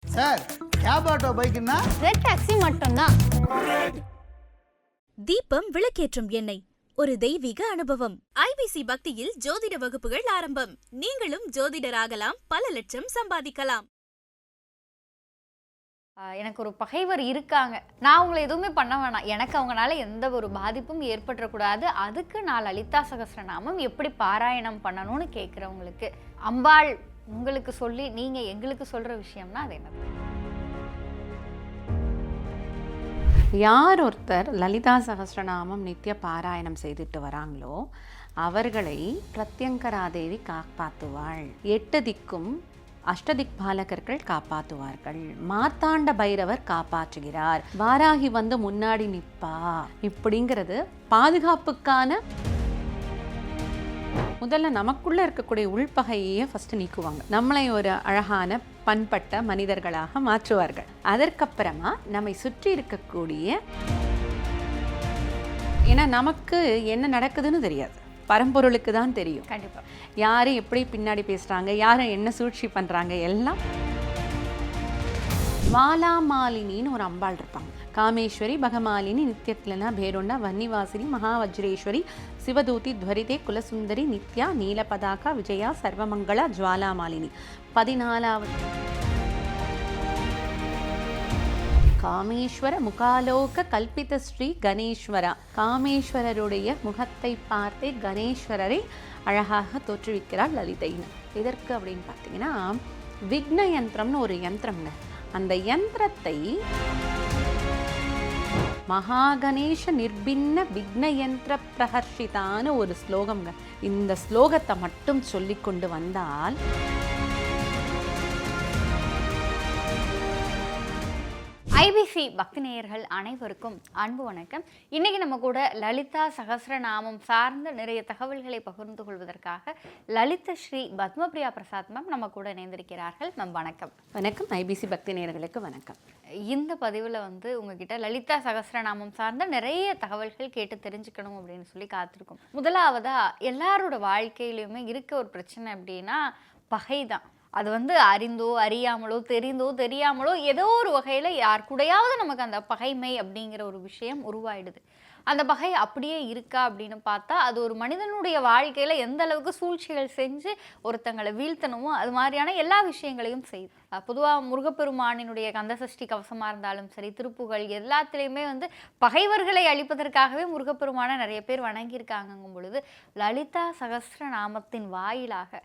Sir, cab auto பைக்குன்னா red taxi மட்டும்தான். தீபம் விளக்கேற்றும் எண்ணெய் ஒரு தெய்வீக அனுபவம். ஐபிசி பக்தியில் ஜோதிட வகுப்புகள் ஆரம்பம். நீங்களும் ஜோதிடராகலாம், பல லட்சம் சம்பாதிக்கலாம். எனக்கு ஒரு பகைவர் இருக்காங்க, நான் உங்களை எதுவுமே பண்ண வேணாம், எனக்கு அவங்களால எந்த ஒரு பாதிப்பும் ஏற்பட்டுறக்கூடாது, அதுக்கு நான் லலிதா சகஸ்ரநாமம் எப்படி பாராயணம் பண்ணணும்னு கேட்குறவங்களுக்கு அம்பாள் உங்களுக்கு சொல்லி நீங்கள் எங்களுக்கு சொல்கிற விஷயம்னா அது என்னது? யார் ஒருத்தர் லலிதா சகஸ்ரநாமம் நித்திய பாராயணம் செய்துட்டு வராங்களோ அவர்களை பிரத்யங்கராதேவி காப்பாற்றுவாள். 8 திக்கும் அஷ்டதிக் பாலகர்கள் காப்பாற்றுவார்கள். மார்த்தாண்ட பைரவர் காப்பாற்றுகிறார். வாராகி வந்து முன்னாடி நிற்பா. இப்படிங்கிறது பாதுகாப்புக்கான முதல்ல நமக்குள்ள இருக்கக்கூடிய உள்பகையே ஃபர்ஸ்ட் நீக்குவாங்க. நம்மளை ஒரு அழகான பண்பட்ட மனிதர்களாக மாற்றுவார்கள். அதற்கப்புறமா நம்மை சுற்றி இருக்கக்கூடிய, ஏன்னா நமக்கு என்ன நடக்குதுன்னு தெரியாது, பரம்பொருளுக்கு தான் தெரியும். கண்டிப்பாக யாரு எப்படி பின்னாடி பேசுறாங்க, யாரை என்ன சூழ்ச்சி பண்றாங்க எல்லாம். மாலாமாலினின்னு ஒரு அம்பாள் இருப்பாங்க. காமேஸ்வரி, பகமாலினி, நித்யக்லனா, பேரொண்டா, வன்னிவாசினி, மகாவஜ்ரேஸ்வரி, சிவதூதி, துவரிதே, குலசுந்தரி, நித்யா, நீலபதாகா, விஜயா, சர்வமங்களா, ஜுவாலாமாலினி. 14வது காமேஸ்வர முகாலோக கல்பித ஸ்ரீ கணேஸ்வரா. காமேஸ்வரருடைய முகத்தை பார்த்தே கணேஸ்வரரை அழகாக தோற்றுவிக்கிறாள் லலிதைன்னு. இதற்கு அப்படின்னு பார்த்தீங்கன்னா விக்ன யந்திரம்னு ஒரு யந்திரம்ங்க. அந்த யந்திரத்தை மகாகணேஷ நிர்பின்ன விக்னயந்திர பிரஹர்ஷிதான்னு ஒரு ஸ்லோகம்ங்க. இந்த ஸ்லோகத்தை மட்டும் சொல்லி கொண்டு வந்தால் ஐபிசி பக்தி நேயர்கள் அனைவருக்கும் அன்பு வணக்கம். இன்னைக்கு நம்ம கூட லலிதா சகஸ்ரநாமம் சார்ந்த நிறைய தகவல்களை பகிர்ந்து கொள்வதற்காக லலித ஸ்ரீ பத்மபிரியா பிரசாத் மேம் நம்ம கூட இணைந்திருக்கிறார்கள். மேம் வணக்கம். வணக்கம். ஐபிசி பக்தி நேயர்களுக்கு வணக்கம். இந்த பதிவில் உங்ககிட்ட லலிதா சகஸ்ரநாமம் சார்ந்த நிறைய தகவல்கள் கேட்டு தெரிஞ்சுக்கணும் அப்படின்னு சொல்லி காத்திருக்கோம். முதலாவதா எல்லாரோட வாழ்க்கையிலுமே இருக்க ஒரு பிரச்சனை அப்படின்னா பகை தான். அது அறிந்தோ அறியாமலோ தெரிந்தோ தெரியாமலோ ஏதோ ஒரு வகையில் யார் கூடயாவது நமக்கு அந்த பகைமை அப்படிங்கிற ஒரு விஷயம் உருவாயிடுது. அந்த பகை அப்படியே இருக்கா அப்படின்னு பார்த்தா அது ஒரு மனிதனுடைய வாழ்க்கையில் எந்த அளவுக்கு சூழ்ச்சிகள் செஞ்சு ஒருத்தங்களை வீழ்த்தணுமோ அது மாதிரியான எல்லா விஷயங்களையும் செய்யுது. பொதுவாக முருகப்பெருமானினுடைய கந்தசஷ்டி கவசமாக இருந்தாலும் சரி, திருப்புகள் எல்லாத்துலேயுமே பகைவர்களை அழிப்பதற்காகவே முருகப்பெருமானை நிறைய பேர் வணங்கியிருக்காங்கும் பொழுது லலிதா சகஸ்ரநாமத்தின் வாயிலாக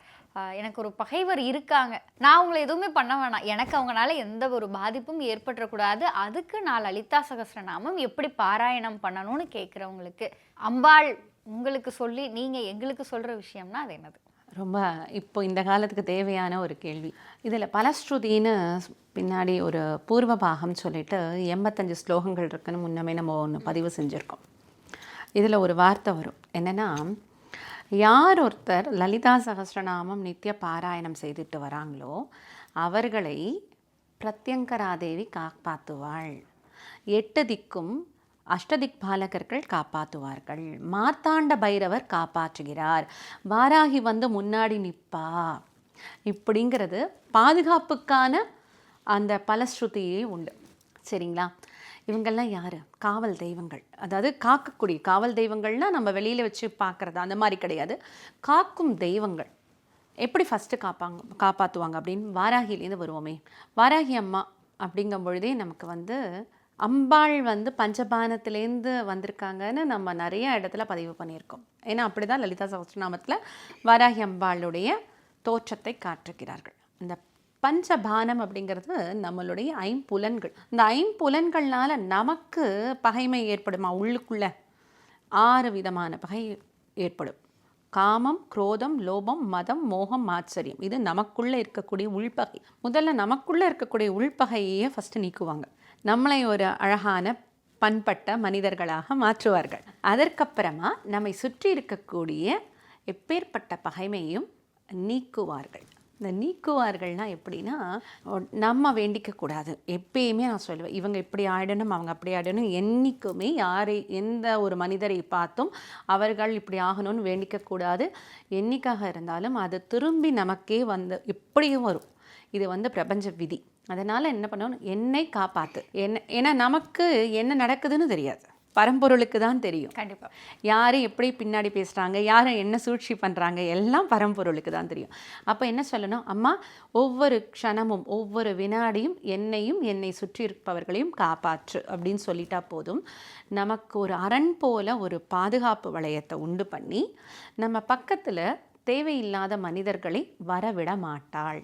எனக்கு ஒரு பகைவர் இருக்காங்க, நான் உங்களை எதுவுமே பண்ண வேணாம், எனக்கு அவங்களால எந்த ஒரு பாதிப்பும் ஏற்பட்டுறக்கூடாது, அதுக்கு நான் லலிதா சகஸ்ரநாமம் எப்படி பாராயணம் பண்ணணும்னு கேட்குறவங்களுக்கு அம்பாள் உங்களுக்கு சொல்லி நீங்கள் எங்களுக்கு சொல்கிற விஷயம்னா அது என்னது? ரொம்ப இப்போ இந்த காலத்துக்கு தேவையான ஒரு கேள்வி. இதில் பலஸ்ருதின்னு பின்னாடி ஒரு பூர்வ பாகம் சொல்லிட்டு 85 ஸ்லோகங்கள் இருக்குன்னு முன்னமே நம்ம ஒன்று பதிவு செஞ்சுருக்கோம். இதில் ஒரு வார்த்தை வரும், என்னென்னா யார் ஒருத்தர் லலிதா சகஸ்ரநாமம் நித்திய பாராயணம் செய்துட்டு வராங்களோ அவர்களை பிரத்யங்கராதேவி காப்பாற்றுவாள். 8 திக்கும் அஷ்டதிக் பாலகர்கள் காப்பாற்றுவார்கள். மார்த்தாண்ட பைரவர் காப்பாற்றுகிறார். வாராகி வந்து முன்னாடி நிற்பா. இப்படிங்கிறது பாதுகாப்புக்கான அந்த பலஸ்ருதியே உண்டு. சரிங்களா? இவங்கெல்லாம் யார்? காவல் தெய்வங்கள். அதாவது காக்கக்கூடிய காவல் தெய்வங்கள்னால் நம்ம வெளியில் வச்சு பார்க்குறது அந்த மாதிரி கிடையாது. காக்கும் தெய்வங்கள். எப்படி ஃபஸ்ட்டு காப்பாற்றுவாங்க அப்படின்னு வாராகிலேருந்து வருவோமே. வாராகி அம்மா அப்படிங்கும் பொழுதே நமக்கு அம்பாள் பஞ்சபானத்திலேருந்து வந்திருக்காங்கன்னு நம்ம நிறைய இடத்துல பதிவு பண்ணியிருக்கோம். ஏன்னா அப்படி தான் லலிதா சகஸ்ரநாமத்தில் வாராகி அம்பாளுடைய தோற்றத்தை காட்டுகிறார்கள். இந்த பஞ்சபானம் அப்படிங்கிறது நம்மளுடைய 5 புலன்கள். இந்த 5 புலன்கள்னால நமக்கு பகைமை ஏற்படுமா? உள்ளுக்குள்ள 6 விதமான பகை ஏற்படும். காமம், குரோதம், லோபம், மதம், மோகம், மாத்சரியம். இது நமக்குள்ளே இருக்கக்கூடிய உள்பகை. முதல்ல நமக்குள்ளே இருக்கக்கூடிய உள்பகையே ஃபஸ்ட்டு நீக்குவாங்க. நம்மளை ஒரு அழகான பண்பட்ட மனிதர்களாக மாற்றுவார்கள். அதற்கப்புறமா நம்மை சுற்றி இருக்கக்கூடிய எப்பேற்பட்ட பகைமையும் நீக்குவார்கள். இந்த நீக்குவார்கள்னால் எப்படின்னா, நம்ம வேண்டிக்கக்கூடாது. எப்பயுமே நான் சொல்லுவேன், இவங்க இப்படி ஆயிடணும், அவங்க அப்படி ஆயிடணும். என்றைக்குமே யாரை எந்த ஒரு மனிதரை பார்த்தும் அவர்கள் இப்படி ஆகணும்னு வேண்டிக்கக்கூடாது. என்றைக்காக இருந்தாலும் அது திரும்பி நமக்கே எப்படியும் வரும். இது பிரபஞ்ச விதி. அதனால் என்ன பண்ணணும், என்னை காப்பாற்று. ஏன்னா நமக்கு என்ன நடக்குதுன்னு தெரியாது, பரம்பொருளுக்கு தான் தெரியும். கண்டிப்பாக யார் எப்படி பின்னாடி பேசுகிறாங்க, யார் என்ன சூழ்ச்சி பண்ணுறாங்க, எல்லாம் பரம்பொருளுக்கு தான் தெரியும். அப்போ என்ன சொல்லணும், அம்மா ஒவ்வொரு க்ஷணமும் ஒவ்வொரு வினாடியும் என்னையும் என்னை சுற்றி இருப்பவர்களையும் காப்பாற்று அப்படின்னு சொல்லிட்டா போதும். நமக்கு ஒரு அரண் போல ஒரு பாதுகாப்பு வளையத்தை உண்டு பண்ணி நம்ம பக்கத்தில் தேவையில்லாத மனிதர்களை வரவிட மாட்டாள்.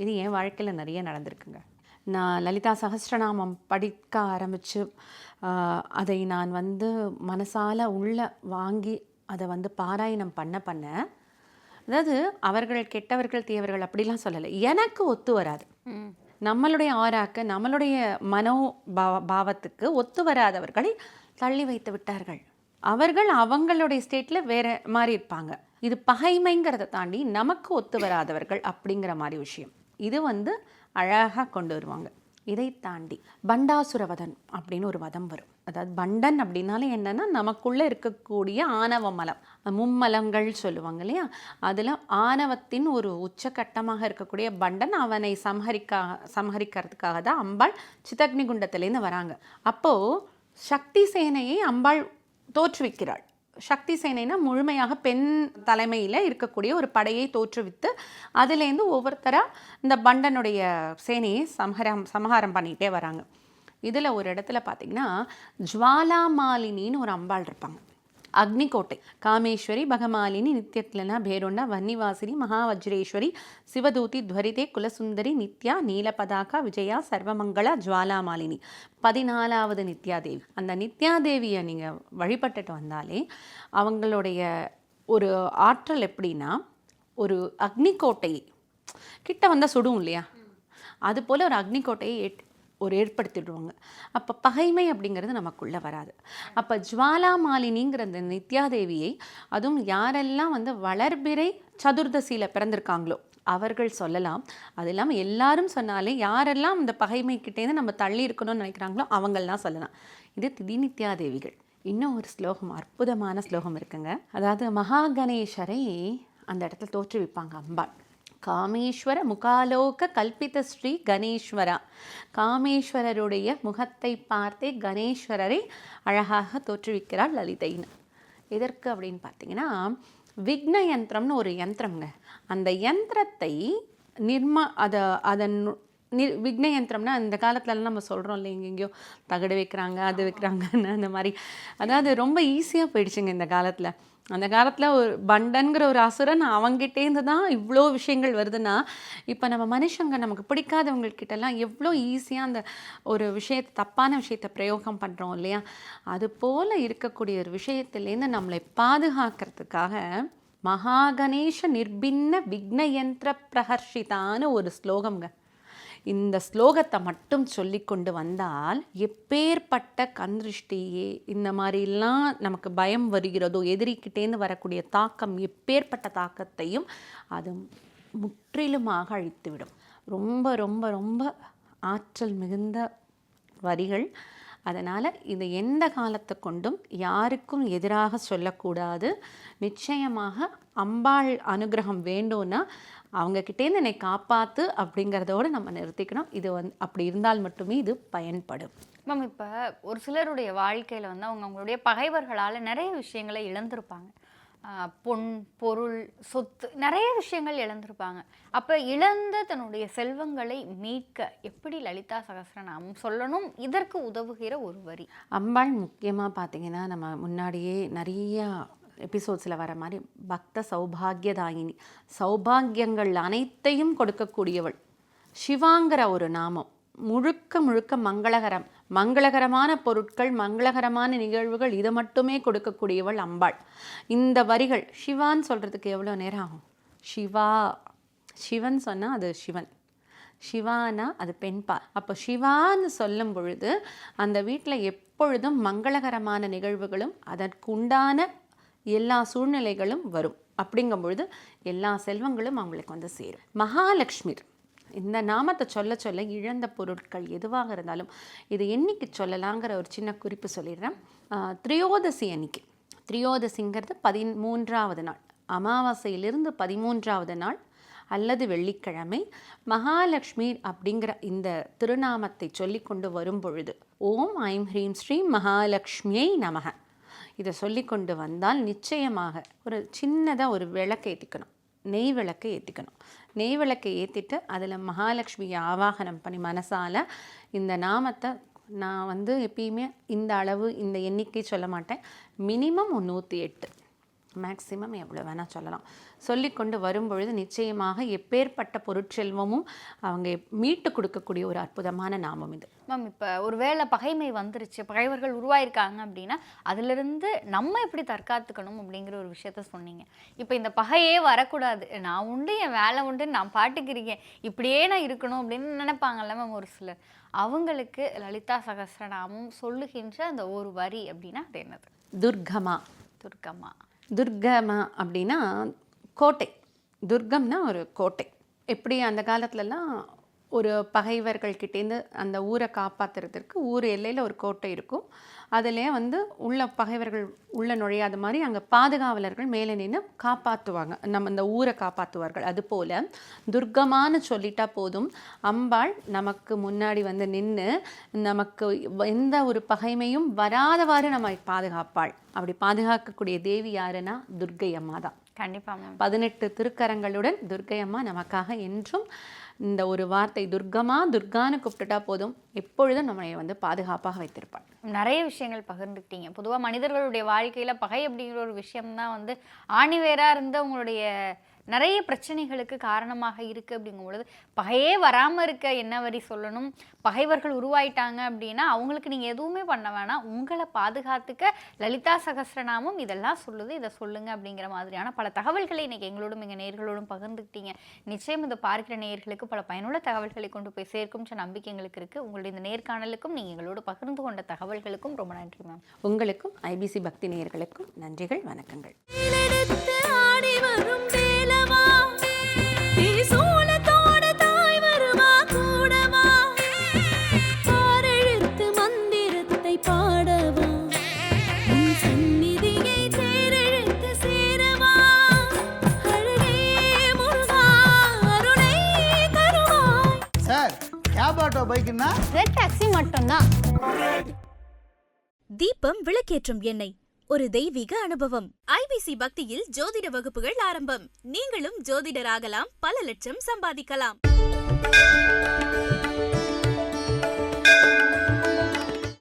இது என் வாழ்க்கையில் நிறைய நடந்திருக்குங்க. நான் லலிதா சகஸ்ரநாமம் படிக்க ஆரம்பித்து அதை நான் மனசால உள்ள வாங்கி அதை பாராயணம் பண்ண அதாவது அவர்கள் கெட்டவர்கள் தீயவர்கள் அப்படிலாம் சொல்லலை, எனக்கு ஒத்து வராது. நம்மளுடைய ஆராக்க நம்மளுடைய பாவத்துக்கு ஒத்து வராதவர்களை தள்ளி வைத்து விட்டார்கள். அவர்கள் அவங்களுடைய ஸ்டேட்டில் வேறு மாதிரி இருப்பாங்க. இது பகைமைங்கிறத தாண்டி நமக்கு ஒத்து வராதவர்கள் அப்படிங்கிற மாதிரி விஷயம். இது அழகாக கொண்டு வருவாங்க. இதை தாண்டி பண்டாசுரவதன் அப்படின்னு ஒரு வதம் வரும். அதாவது பண்டன் அப்படின்னாலே என்னென்னா நமக்குள்ளே இருக்கக்கூடிய ஆணவ மலம், மும்மலங்கள் சொல்லுவாங்க இல்லையா, அதில் ஆணவத்தின் ஒரு உச்சக்கட்டமாக இருக்கக்கூடிய பண்டன் அவனை சம்ஹரிக்கிறதுக்காக தான் அம்பாள் சித்தக்னி குண்டத்திலேருந்து வராங்க. அப்போது சக்தி சேனையை அம்பாள் தோற்றுவிக்கிறாள். சக்தி சேனைனா முழுமையாக பெண் தலைமையில் இருக்கக்கூடிய ஒரு படையை தோற்றுவித்து அதுலேருந்து ஒவ்வொருத்தராக இந்த பண்டனுடைய சேனையை சமஹாரம் பண்ணிகிட்டே வராங்க. இதில் ஒரு இடத்துல பார்த்திங்கன்னா ஜுவாலாமாலினின்னு ஒரு அம்பாள் இருப்பாங்க. அக்னிகோட்டை காமேஸ்வரி பகமாலினி நித்யத்லனா பேரோண்டா வன்னிவாசினி மகாவஜ்ரேஸ்வரி சிவதூதி துவரிதே குலசுந்தரி நித்யா நீலபதாகா விஜயா சர்வமங்களா ஜுவாலாமாலினி 14வது நித்யாதேவி. அந்த நித்யாதேவியை நீங்கள் வழிபட்டுட்டு வந்தாலே அவங்களுடைய ஒரு ஆற்றல் எப்படின்னா, ஒரு அக்னிகோட்டையை கிட்ட வந்தால் சுடும் இல்லையா, அதுபோல் ஒரு அக்னிகோட்டையை ஏற்படுத்திடுவாங்க. அப்போ பகைமை அப்படிங்கிறது நமக்குள்ளே வராது. அப்போ ஜுவாலாமாலினிங்கிற அந்த நித்யாதேவியை, அதுவும் யாரெல்லாம் வளர்பிறை சதுர்தசியில் பிறந்திருக்காங்களோ அவர்கள் சொல்லலாம். அது இல்லாமல் எல்லாரும் சொன்னாலே யாரெல்லாம் இந்த பகைமைக்கிட்டேருந்து நம்ம தள்ளி இருக்கணும்னு நினைக்கிறாங்களோ அவங்கள்லாம் சொல்லலாம். இது திதிநித்யாதேவிகள். இன்னும் ஒரு ஸ்லோகம், அற்புதமான ஸ்லோகம் இருக்குங்க. அதாவது மகா கணேசரை அந்த இடத்துல தோற்றுவிப்பாங்க அம்பாள். காமேஸ்வர முகாலோக கல்பித ஸ்ரீ கணேஸ்வரா. காமேஸ்வரருடைய முகத்தை பார்த்தே கணேஸ்வரரை அழகாக தோற்றுவிக்கிறாள் லலிதைன்னு. எதற்கு அப்படின்னு பார்த்தீங்கன்னா, விக்ன யந்திரம்னு ஒரு யந்திரம்ங்க. அந்த யந்திரத்தை விக்ன யந்திரம்னா இந்த காலத்துலலாம் நம்ம சொல்கிறோம் இல்லை, எங்கெங்கேயோ தகடு வைக்கிறாங்க அது வைக்கிறாங்கன்னு அந்த மாதிரி. அதாவது ரொம்ப ஈஸியாக போயிடுச்சுங்க இந்த காலத்தில். அந்த காலத்தில் ஒரு பண்டன்கிற ஒரு அசுரன் அவங்ககிட்டேருந்து தான் இவ்வளோ விஷயங்கள் வருதுன்னா, இப்போ நம்ம மனுஷங்க நமக்கு பிடிக்காதவங்கக்கிட்டலாம் எவ்வளோ ஈஸியாக அந்த ஒரு விஷயத்தை, தப்பான விஷயத்தை பிரயோகம் பண்ணுறோம் இல்லையா. அது போல் இருக்கக்கூடிய ஒரு விஷயத்துலேருந்து நம்மளை பாதுகாக்கிறதுக்காக மகாகணேஷ நிர்பின்ன விக்னயந்திர பிரஹர்ஷிதான்னு ஒரு ஸ்லோகம்ங்க. இந்த ஸ்லோகத்தை மட்டும் சொல்லி கொண்டு வந்தால் எப்பேற்பட்ட கண்திருஷ்டியே இந்த மாதிரிலாம் நமக்கு பயம் வருகிறதோ, எதிரிக்கிட்டேருந்து வரக்கூடிய தாக்கம், எப்பேற்பட்ட தாக்கத்தையும் அது முற்றிலுமாக அழித்துவிடும். ரொம்ப ரொம்ப ரொம்ப ஆற்றல் மிகுந்த வரிகள். அதனால் இது எந்த காலத்தை கொண்டும் யாருக்கும் எதிராக சொல்லக்கூடாது. நிச்சயமாக அம்பாள் அனுகிரகம் வேண்டும்னா அவங்கக்கிட்டேருந்து என்னை காப்பாற்று அப்படிங்கிறதோடு நம்ம நிறுத்திக்கணும். இது அப்படி இருந்தால் மட்டுமே இது பயன்படும். மேம், இப்போ ஒரு சிலருடைய வாழ்க்கையில் அவங்களுடைய பகைவர்களால் நிறைய விஷயங்களை இழந்திருப்பாங்க. பொன், பொருள், சொத்து, நிறைய விஷயங்கள் இழந்திருப்பாங்க. அப்போ இழந்த தன்னுடைய செல்வங்களை மீட்க எப்படி லலிதா சகஸ்ரநாமம் சொல்லணும், இதற்கு உதவுகிற ஒரு வரி? அம்பாள் முக்கியமாக பார்த்தீங்கன்னா, நம்ம முன்னாடியே நிறையா எபிசோட்ஸில் வர மாதிரி பக்த சௌபாகியதாயினி, சௌபாகியங்கள் அனைத்தையும் கொடுக்கக்கூடியவள். சிவாங்கிற ஒரு நாமம் முழுக்க முழுக்க மங்களகரமான பொருட்கள், மங்களகரமான நிகழ்வுகள், இதை மட்டுமே கொடுக்கக்கூடியவள் அம்பாள். இந்த வரிகள் சிவான்னு சொல்கிறதுக்கு எவ்வளோ நேரம் ஆகும்? சிவன் சொன்னால் அது சிவன், சிவானா அது பெண்பால். அப்போ சிவான்னு சொல்லும் பொழுது அந்த வீட்டில் எப்பொழுதும் மங்களகரமான நிகழ்வுகளும் அதற்குண்டான எல்லா சூழ்நிலைகளும் வரும். அப்படிங்கும் பொழுது எல்லா செல்வங்களும் அவங்களுக்கு சேரும். மகாலட்சுமி இந்த நாமத்தை சொல்ல சொல்ல இழந்த பொருட்கள் எதுவாக இருந்தாலும் இது என்னைக்கு சொல்லலாங்கிற ஒரு சின்ன குறிப்பு சொல்லிடுறேன். திரியோதசி அன்னைக்கு, திரியோதசிங்கிறது 13வது நாள், அமாவாசையிலிருந்து 13வது நாள் அல்லது வெள்ளிக்கிழமை மகாலட்சுமி அப்படிங்கிற இந்த திருநாமத்தை சொல்லி கொண்டு வரும் பொழுது ஓம் ஐம் ஹ்ரீம் ஸ்ரீ மகாலட்சுமியை நமக இதை சொல்லி கொண்டு வந்தால் நிச்சயமாக ஒரு சின்னதாக ஒரு விளக்கு ஏற்றிக்கணும், நெய் விளக்கை ஏற்றிக்கணும். நெய் விளக்கை ஏற்றிட்டு அதில் மகாலட்சுமியை ஆவாகனம் பண்ணி மனசால் இந்த நாமத்தை நான் எப்பயுமே இந்த அளவு இந்த எண்ணிக்கை சொல்ல மாட்டேன், மினிமம் 108 மேக்ஸிமம் எவ்வளோ வேணால் சொல்லலாம். சொல்லி கொண்டு வரும்பொழுது நிச்சயமாக எப்பேற்பட்ட பொருட்செல்வமும் அவங்க மீட்டு கொடுக்கக்கூடிய ஒரு அற்புதமான நாமம் இது. மேம், இப்போ ஒரு வேளை பகைமை வந்துருச்சு, பகைவர்கள் உருவாயிருக்காங்க அப்படின்னா அதிலிருந்து நம்ம எப்படி தற்காத்துக்கணும் அப்படிங்கிற ஒரு விஷயத்த சொன்னீங்க. இப்போ இந்த பகையே வரக்கூடாது, நான் உண்டு என் வேலை உண்டு நான் பாட்டுக்கிறீங்க இப்படியே நான் இருக்கணும் அப்படின்னு நினைப்பாங்கல்ல மேம் ஒரு சிலர், அவங்களுக்கு லலிதா சகஸ்ரநாமம் சொல்லுகின்ற அந்த ஒரு வரி அப்படின்னா அது என்னது? துர்கமா. துர்கமா. துர்கமா அப்படின்னா கோட்டை. துர்கம்னா ஒரு கோட்டை. எப்படி அந்த காலத்துலலாம் ஒரு பகைவர்கள்கிட்டேருந்து அந்த ஊரை காப்பாற்றுறதுக்கு ஊர் எல்லையில் ஒரு கோட்டை இருக்கும், அதிலே உள்ள பகைவர்கள் உள்ள நுழையாத மாதிரி அங்கே பாதுகாவலர்கள் மேலே நின்று காப்பாற்றுவாங்க, நம்ம இந்த ஊரை காப்பாற்றுவார்கள். அதுபோல் துர்கமானு சொல்லிட்டா போதும், அம்பாள் நமக்கு முன்னாடி நின்று நமக்கு எந்த ஒரு பகைமையும் வராதவாறு நம்ம பாதுகாப்பாள். அப்படி பாதுகாக்கக்கூடிய தேவி யாருன்னா துர்க்கை அம்மா தான். கண்டிப்பாக 18 திருக்கரங்களுடன் துர்க்கை அம்மா நமக்காக என்றும் இந்த ஒரு வார்த்தை துர்கமா துர்கான்னு கூப்பிட்டுட்டா போதும், எப்பொழுதும் நம்மளை பாதுகாப்பாக வைத்திருப்பாள். நிறைய விஷயங்கள் பகிர்ந்துக்கிட்டீங்க. பொதுவாக மனிதர்களுடைய வாழ்க்கையில் பகை அப்படிங்கிற ஒரு விஷயம்தான் ஆணிவேராக இருந்த உங்களுடைய நிறைய பிரச்சனைகளுக்கு காரணமாக இருக்குது. அப்படிங்கும்பொழுது பகையே வராமல் இருக்க என்ன வரி சொல்லணும், பகைவர்கள் உருவாயிட்டாங்க அப்படின்னா அவங்களுக்கு நீங்கள் எதுவுமே பண்ண வேணாம், உங்களை பாதுகாத்துக்க லலிதா சகஸ்ரநாமம் இதெல்லாம் சொல்லுது, இதை சொல்லுங்கள் அப்படிங்கிற மாதிரியான பல தகவல்களை இன்றைக்கி எங்களோடும் எங்கள் நேயர்களோடும் பகிர்ந்துக்கிட்டீங்க. நிச்சயம் இதை பார்க்கிற நேயர்களுக்கு பல பயனுள்ள தகவல்களை கொண்டு போய் சேர்க்கும் நம்பிக்கை எங்களுக்கு இருக்குது. உங்களுடைய இந்த நேர்காணலுக்கும் நீங்கள் எங்களோடு பகிர்ந்து கொண்ட தகவல்களுக்கும் ரொம்ப நன்றி மேம். உங்களுக்கும் ஐபிசி பக்தி நேயர்களுக்கும் நன்றிகள், வணக்கங்கள். சார் கேப் ஆட்டோ பைக்குன்னா ரெட் டாக்ஸி மட்டும்தான். தீபம் விளக்கேற்றும் எண்ணெய் ஒரு தெய்வீக அனுபவம். ஐபிசி பக்தியில் ஜோதிட வகுப்புகள் ஆரம்பம். நீங்களும் ஜோதிடராகலாம், பல லட்சம் சம்பாதிக்கலாம்.